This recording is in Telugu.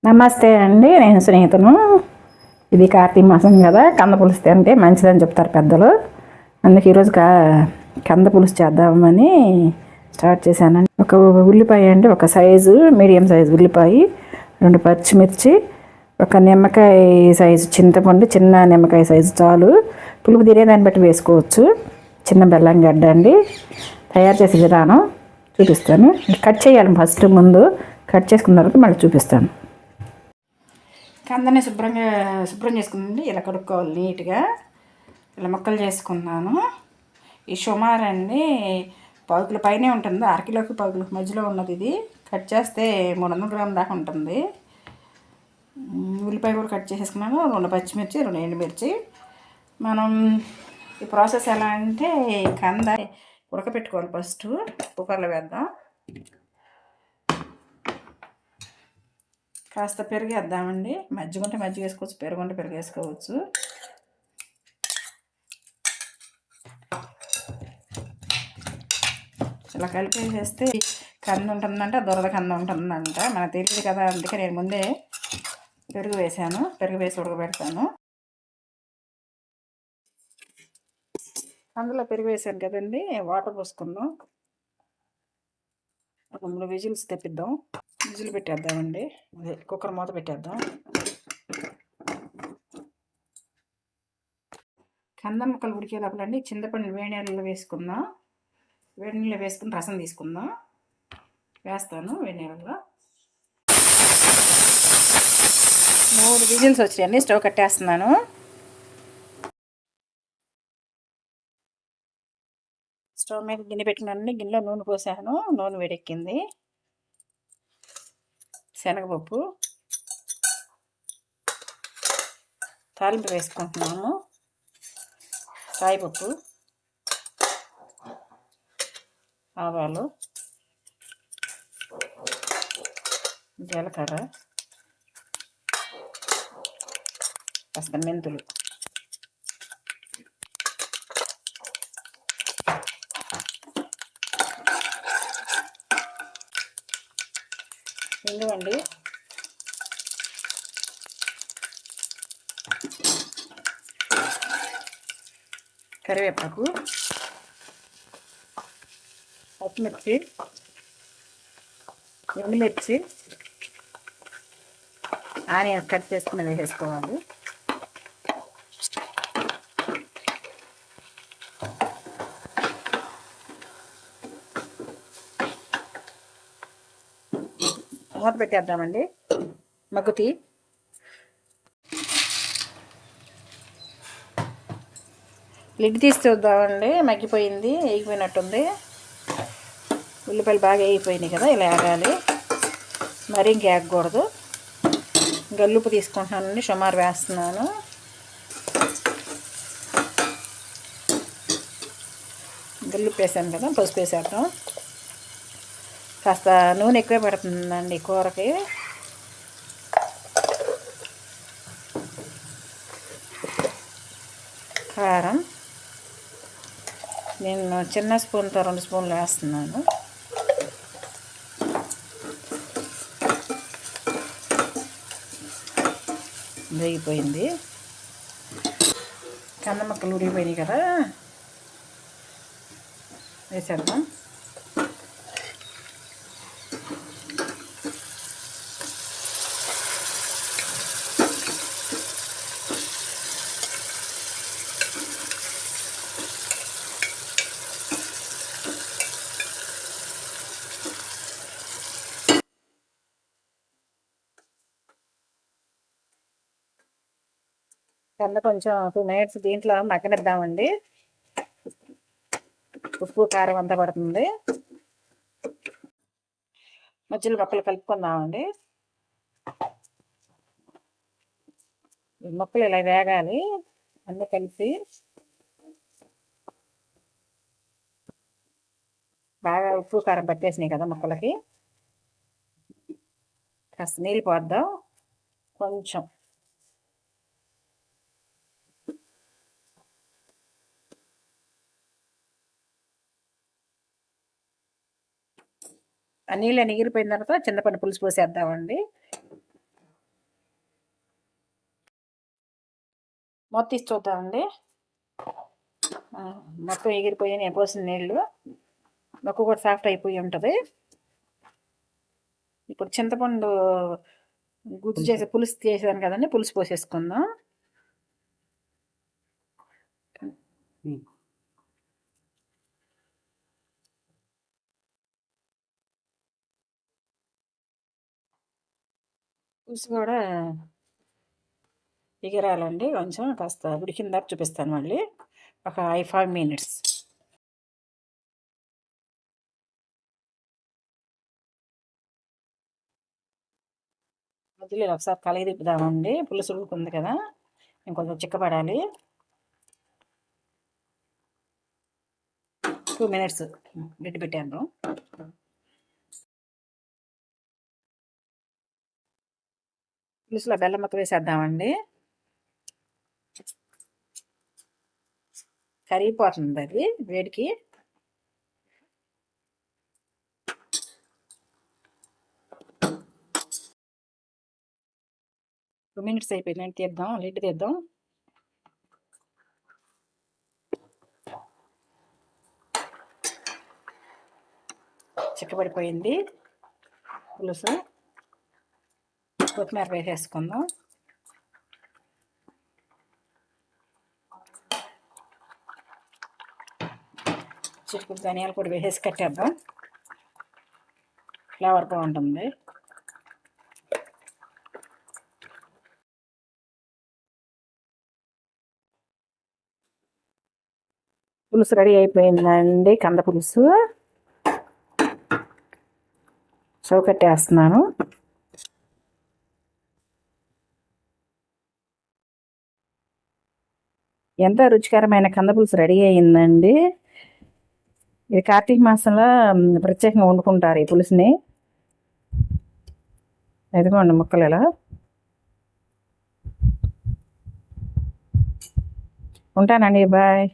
నమస్తే అండి, నేను స్నేహితును. ఇది కార్తీక మాసం కదా, కంద పులుసు తింటే మంచిదని చెప్తారు పెద్దలు. అందుకే ఈరోజు కంద పులుసు చేద్దామని స్టార్ట్ చేశానండి. ఒక ఉల్లిపాయ అండి, ఒక సైజు మీడియం సైజు ఉల్లిపాయ, 2 పచ్చిమిర్చి, ఒక నిమ్మకాయ సైజు చింతపండు, చిన్న నిమ్మకాయ సైజు చాలు. పులుపు తినేదాన్ని బట్టి వేసుకోవచ్చు. చిన్న బెల్లం గడ్డ అండి. తయారు చేసే విధానం చూపిస్తాను. కట్ చేయాలి ఫస్ట్, ముందు కట్ చేసుకున్న తర్వాత మళ్ళీ చూపిస్తాను. కందని శుభ్రం చేసుకుంది. ఇలా కడుక్కోవాలి నీట్గా. ఇలా ముక్కలు చేసుకున్నాను. ఈ సుమారు అండి 1 కిలో పైనే ఉంటుంది. 1/2 కిలోకి 1 కిలోకి మధ్యలో ఉన్నది. ఇది కట్ చేస్తే 300 గ్రాముల దాకా ఉంటుంది. ఉల్లిపాయ కూడా కట్ చేసేసుకున్నాను. 2 పచ్చిమిర్చి, 2 ఎండుమిర్చి. మనం ఈ ప్రాసెస్ ఎలా అంటే, కంద ఉడకపెట్టుకోవాలి. ఫస్ట్ కుక్కర్లో వేద్దాం. కాస్త పెరుగు వేద్దామండి. మజ్జిగ ఉంటే మజ్జిగ వేసుకోవచ్చు, పెరుగు ఉంటే పెరుగు వేసుకోవచ్చు. ఇలా కలిపేసేస్తే కంద ఉంటుందంట, దొరద కంద ఉంటుందంట. మనకు తెలియదు కదా, అందుకే నేను ముందే పెరుగు వేసాను. పెరుగు వేసి ఉడకబెడతాను. అందులో పెరుగు వేసాను కదండి, వాటర్ పోసుకుందాం. ఒక 3 విజిల్స్ తెప్పిద్దాం. విజిల్ పెట్టేద్దామండి. అదే కుక్కర్ మూత పెట్టేద్దాం. కంద ముక్కలు ఉడికే లోపలండి చింతపండు వేడి నీళ్ళలో వేసుకుందాం. వేడి నీళ్ళలో వేసుకుని రసం తీసుకుందాం. వేస్తాను వేడి నీళ్ళలో. 3 విజిల్స్ వచ్చాయండి. స్టవ్ కట్టేస్తున్నాను. స్టవ్ మీద గిన్నె పెట్టుకున్నానండి. గిన్నెలో నూనె పోసాను. నూనె వేడెక్కింది. శనగపప్పు, తాలింపు వేసుకుంటున్నాము. సాయిపప్పు, ఆవాలు, జీలకర్ర, కాస్త మెంతులు, ఇంగువండి, కరివేపాకు, పచ్చిమిర్చి, ఎండుమిర్చి, ఆనియన్స్ కట్ చేసుకుని వేసేసుకోవాలి. మూత పెట్టేద్దామండి. మగ్గుతి. లిడ్ తీసి చూద్దామండి. మగ్గిపోయింది, వేగిపోయినట్టుంది. ఉల్లిపాయలు బాగా వేగిపోయినాయి కదా, ఇలా ఆగాలి. మరీ ఇంక ఆగకూడదు. గల్లుప్పు తీసుకుంటున్నానండి, సుమారు వేస్తున్నాను. గల్లుప్పు వేసాను కదా, పసుపు వేసేద్దాం. కాస్త నూనె ఎక్కువే పడుతుందండి కూరకి. కారం నేను చిన్న స్పూన్తో 2 స్పూన్లు వేస్తున్నాను. వేగిపోయింది. కంద ముక్కలు ఉడిగిపోయినాయి కదా, వేసేద్దాం. కంద కొంచెం 2 మినిట్స్ దీంట్లో మగ్గనిద్దామండి. ఉప్పు కారం అంతా పడుతుంది. మధ్యలో మొక్కలు కలుపుకుందామండి. మొక్కలు ఇలా వేగాలి, అన్నీ కలిపి బాగా ఉప్పు కారం పట్టేసినాయి కదా మొక్కలకి. కాస్త నీళ్ళు పోద్దాం కొంచెం. ఆ నీళ్ళు ఎగిరిపోయిన తర్వాత చింతపండు పులుసు పోసేద్దామండి. మొత్తం తీసి చూద్దామండి. మొత్తం ఎగిరిపోయి నేను పోసిన నీళ్ళు మొక్క కూడా సాఫ్ట్ అయిపోయి ఉంటుంది. ఇప్పుడు చింతపండు గుజ్జు చేసి పులుసు చేసాను కదండి, పులుసు పోసేసుకుందాం. పులుసు కూడా ఎగిరాలండి, కొంచెం కాస్త ఉడికిన దాకా చూపిస్తాను మళ్ళీ. ఒక 5 minutes. మధ్యలో ఒకసారి కలయి తిప్పుదామండి. పులుసు ఉడుకుంది కదా, ఇంకొంచెం చిక్కబడాలి. 2 minutes లిడ్ పెట్టాను. పులుసులో బెల్లం ముక్క వేసేద్దామండి. కరిగిపోతుంది అది వేడికి. టూ మినిట్స్ అయిపోయిందండి, తీద్దాం, లిడ్ తీద్దాం. చిక్కబడిపోయింది పులుసు. కొత్తిమీర వేసేసుకుందాం. చిటికెడు ధనియాల పొడి వేసేసి కట్టేద్దాం, ఫ్లేవర్ బాగుంటుంది. పులుసు రెడీ అయిపోయిందండి, కంద పులుసు. స్టవ్ కట్టేస్తున్నాను. ఎంత రుచికరమైన కంద పులుసు రెడీ అయిందండి. ఇది కార్తీక మాసంలో ప్రత్యేకంగా వండుకుంటారు ఈ పులుసుని. ఎదుగోండి ముక్కలు ఇలా. ఉంటానండి, బాయ్.